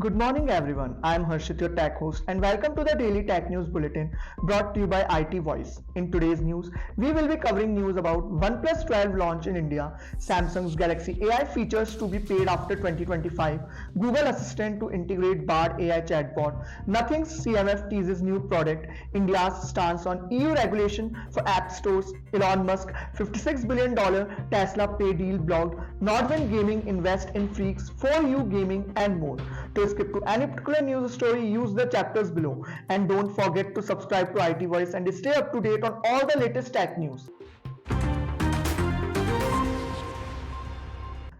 Good morning everyone, I am Harshit, your tech host, and welcome to the Daily Tech News Bulletin brought to you by IT Voice. In today's news, we will be covering news about OnePlus 12 launch in India, Samsung's Galaxy AI features to be paid after 2025, Google Assistant to integrate Bard AI chatbot, Nothing's CMF teases new product, India's stance on EU regulation for app stores, Elon Musk $56 billion Tesla pay deal blocked, Nordwind Gaming invest in Freaks, 4U Gaming, and more. To skip to any particular news story, use the chapters below, and don't forget to subscribe to IT Voice and stay up to date on all the latest tech news.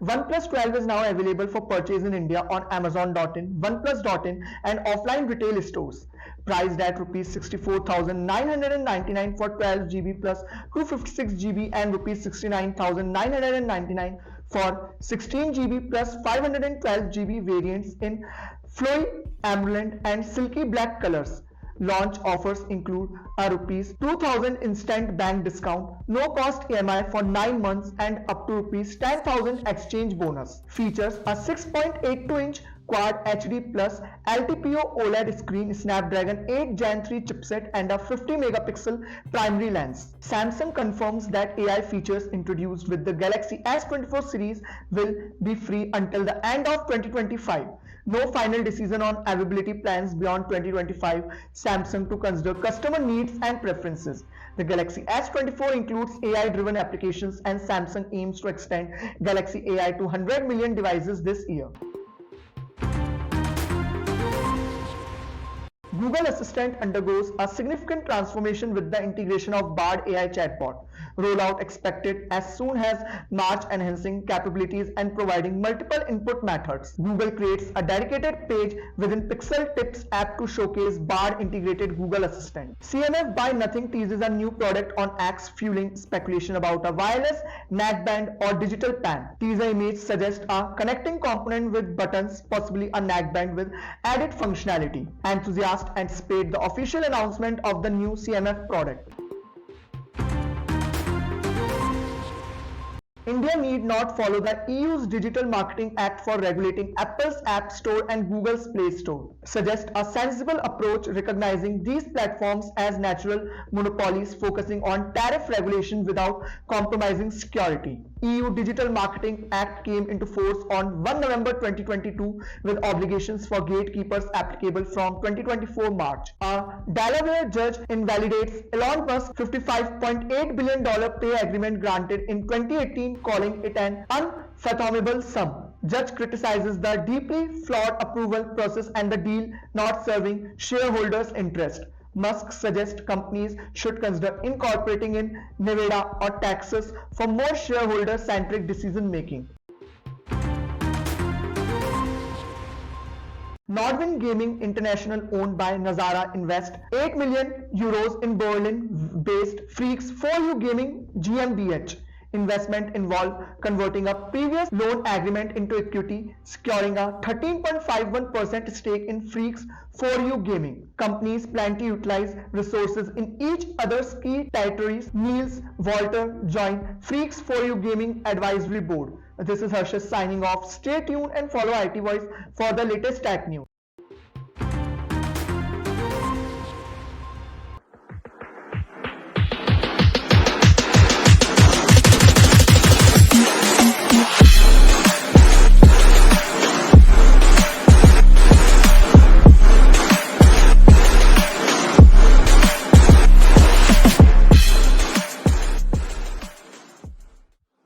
OnePlus 12 is now available for purchase in India on Amazon.in, OnePlus.in and offline retail stores. Priced at Rs 64,999 for 12GB plus 256GB and Rs 69,999 for 16GB plus 512GB variants in flowy, emerald and silky black colors. Launch offers include a Rs 2,000 instant bank discount, no cost EMI for 9 months and up to Rs 10,000 exchange bonus. Features a 6.82-inch Quad HD Plus LTPO OLED screen, Snapdragon 8 Gen 3 chipset and a 50-megapixel primary lens. Samsung confirms that AI features introduced with the Galaxy S24 series will be free until the end of 2025. No final decision on availability plans beyond 2025. Samsung to consider customer needs and preferences. The Galaxy S24 includes AI-driven applications and Samsung aims to extend Galaxy AI to 100 million devices this year. Google Assistant undergoes a significant transformation with the integration of Bard AI chatbot. Rollout expected as soon as March, enhancing capabilities and providing multiple input methods. Google creates a dedicated page within Pixel Tips app to showcase Bard integrated Google Assistant. CMF by Nothing teases a new product on X, fueling speculation about a wireless neckband or digital pen. Teaser image suggests a connecting component with buttons, possibly a neckband with added functionality. Enthusiasts anticipate the official announcement of the new CMF product. India need not follow the EU's Digital Marketing Act for regulating Apple's App Store and Google's Play Store. Suggest a sensible approach recognizing these platforms as natural monopolies, focusing on tariff regulation without compromising security. EU Digital Marketing Act came into force on 1 November 2022 with obligations for gatekeepers applicable from 2024 March. A Delaware judge invalidates Elon Musk's $55.8 billion pay agreement granted in 2018, calling it an unfathomable sum. Judge criticizes the deeply flawed approval process and the deal not serving shareholders' interest. Musk suggests companies should consider incorporating in Nevada or Texas for more shareholder-centric decision-making. Nordwind Gaming International, owned by Nazara, invest €8 million in Berlin-based Freaks 4U Gaming GmbH. Investment involved converting a previous loan agreement into equity, securing a 13.51% stake in Freaks 4U Gaming. Companies plan to utilize resources in each other's key territories. Niels Walter joined Freaks 4U Gaming Advisory Board. This is Harshit signing off. Stay tuned and follow IT Voice for the latest tech news.